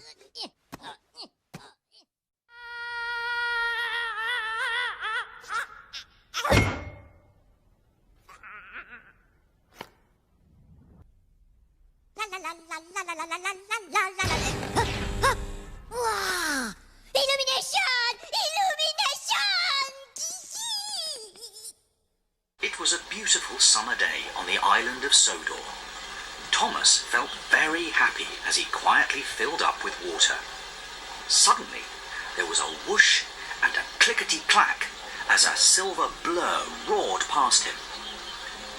Wow! Illumination! Illumination! It was a beautiful summer day on the island of Sodor. Thomas felt very happy as he quietly filled up with water. Suddenly, there was a whoosh and a clickety-clack as a silver blur roared past him.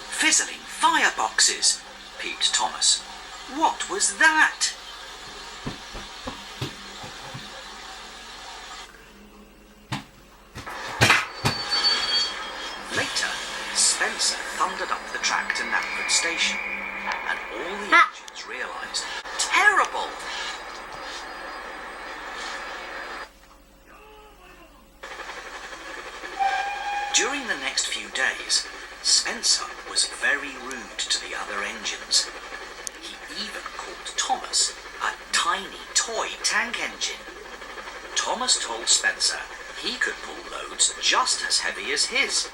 Fizzling fireboxes, peeped Thomas. What was that? Later, Spencer thundered up the track to Knapford Station, and all the engines realised, terrible! During the next few days, Spencer was very rude to the other engines. He even called Thomas a tiny toy tank engine. Thomas told Spencer he could pull loads just as heavy as his.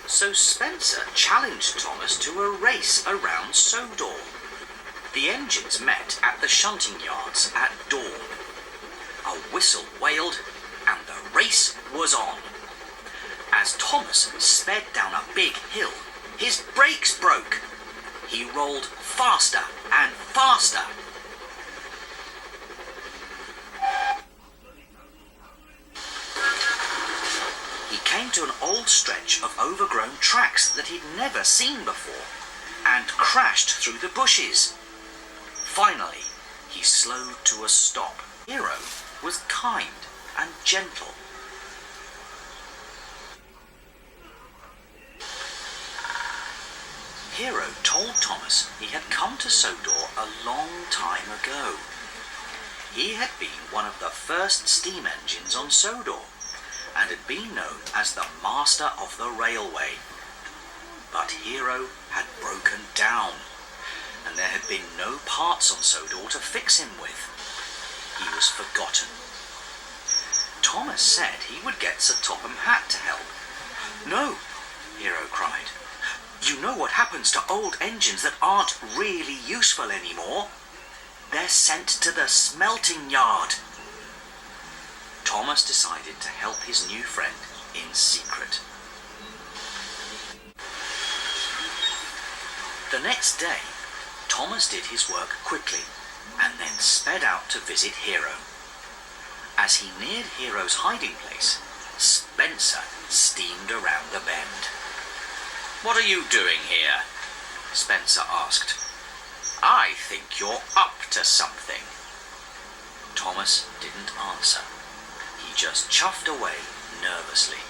So Spencer challenged Thomas to a race around Sodor. The engines met at the shunting yards at dawn. A whistle wailed and the race was on. As Thomas sped down a big hill, his brakes broke. He rolled faster and faster. He came to an old stretch of overgrown tracks that he'd never seen before and crashed through the bushes. Finally, he slowed to a stop. Hero was kind and gentle. Hero told Thomas he had come to Sodor a long time ago. He had been one of the first steam engines on Sodor and had been known as the master of the railway. But Hero had broken down, and there had been no parts on Sodor to fix him with. He was forgotten. Thomas said he would get Sir Topham Hatt to help. "No," Hero cried. "You know what happens to old engines that aren't really useful anymore? They're sent to the smelting yard." Thomas decided to help his new friend in secret. The next day, Thomas did his work quickly and then sped out to visit Hero. As he neared Hero's hiding place, Spencer steamed around the bend. "What are you doing here?" Spencer asked. "I think you're up to something." Thomas didn't answer. He just chuffed away nervously.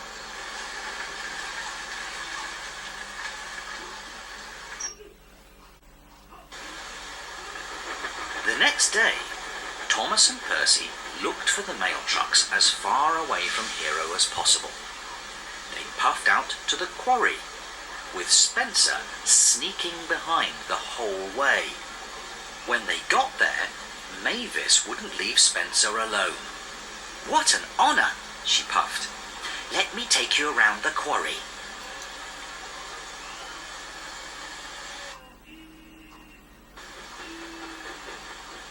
The next day, Thomas and Percy looked for the mail trucks as far away from Hero as possible. They puffed out to the quarry, with Spencer sneaking behind the whole way. When they got there, Mavis wouldn't leave Spencer alone. "What an honour," she puffed. "Let me take you around the quarry."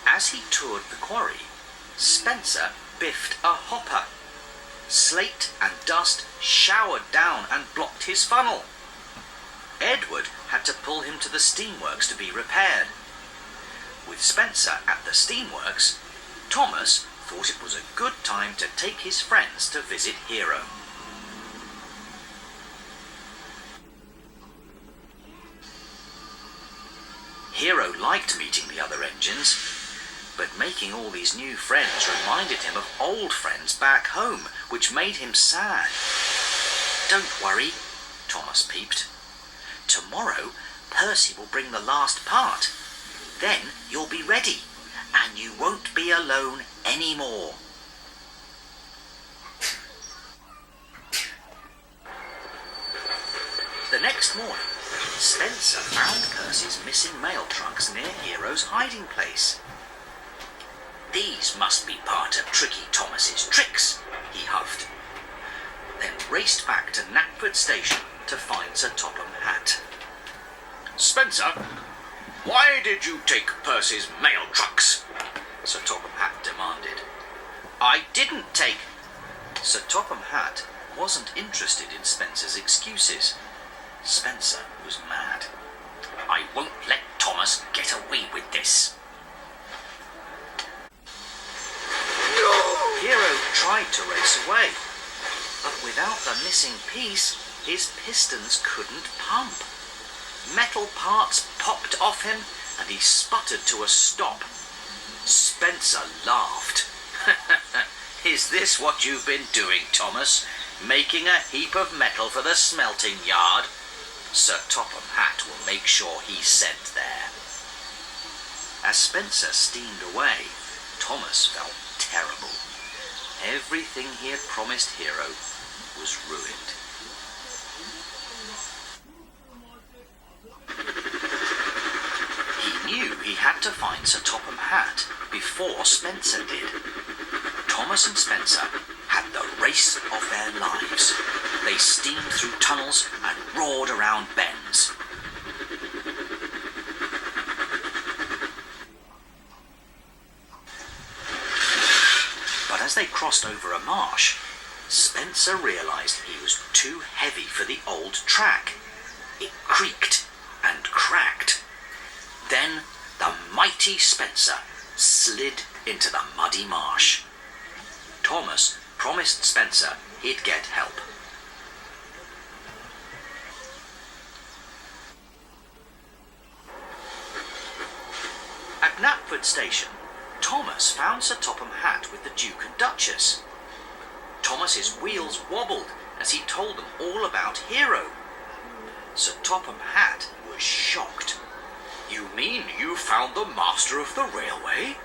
As he toured the quarry, Spencer biffed a hopper. Slate and dust showered down and blocked his funnel. Edward had to pull him to the steamworks to be repaired. With Spencer at the steamworks, Thomas thought it was a good time to take his friends to visit Hero. Hero liked meeting the other engines, but making all these new friends reminded him of old friends back home, which made him sad. "Don't worry," Thomas peeped. "Tomorrow, Percy will bring the last part. Then you'll be ready, and you won't be alone anymore." The next morning, Spencer found Percy's missing mail trucks near Hero's hiding place. These must be part of Tricky Thomas's tricks, he huffed, then raced back to Knapford Station to find Sir Topham Hatt. Spencer, why did you take Percy's mail trucks? Sir Topham Hatt demanded. I didn't take... Sir Topham Hatt wasn't interested in Spencer's excuses. Spencer was mad. I won't let Thomas get away with this. Hero tried to race away, but without the missing piece, his pistons couldn't pump. Metal parts popped off him, and he sputtered to a stop. Spencer laughed. Is this what you've been doing, Thomas? Making a heap of metal for the smelting yard? Sir Topham Hatt will make sure he's sent there. As Spencer steamed away, Thomas felt terrible. Everything he had promised Hero was ruined. He knew he had to find Sir Topham Hatt before Spencer did. Thomas and Spencer had the race of their lives. They steamed through tunnels and roared around bends. But as they crossed over a marsh, Spencer realized he was too heavy for the old track. It creaked and cracked. Then the mighty Spencer slid into the muddy marsh. Thomas promised Spencer he'd get help. At Knapford Station, Thomas found Sir Topham Hatt with the Duke and Duchess. Thomas's wheels wobbled as he told them all about Hero. Sir Topham Hatt was shocked. You mean you found the master of the railway?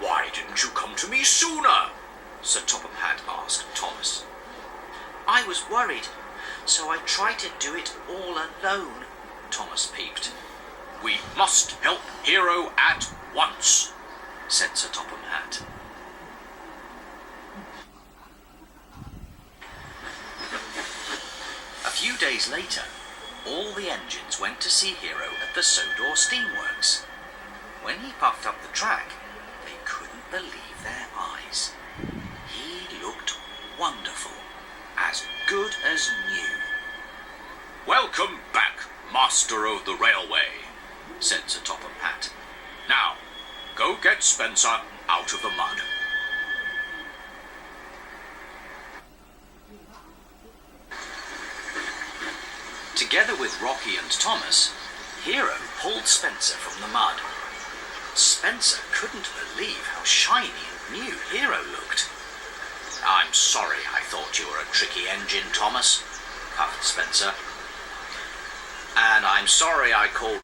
Why didn't you come to me sooner? Sir Topham Hatt asked Thomas. I was worried, so I tried to do it all alone, Thomas peeped. We must help Hero at once, said Sir Topham Hatt. A few days later, all the engines went to see Hero at the Sodor Steamworks. When he puffed up the track, they couldn't believe their eyes. He looked wonderful, as good as new. Welcome back, Master of the Railway, said Sir Topham Hatt. Now, go get Spencer out of the mud. Together with Rocky and Thomas, Hero pulled Spencer from the mud. Spencer couldn't believe how shiny and new Hero looked. I'm sorry I thought you were a tricky engine, Thomas, puffed Spencer. And I'm sorry I called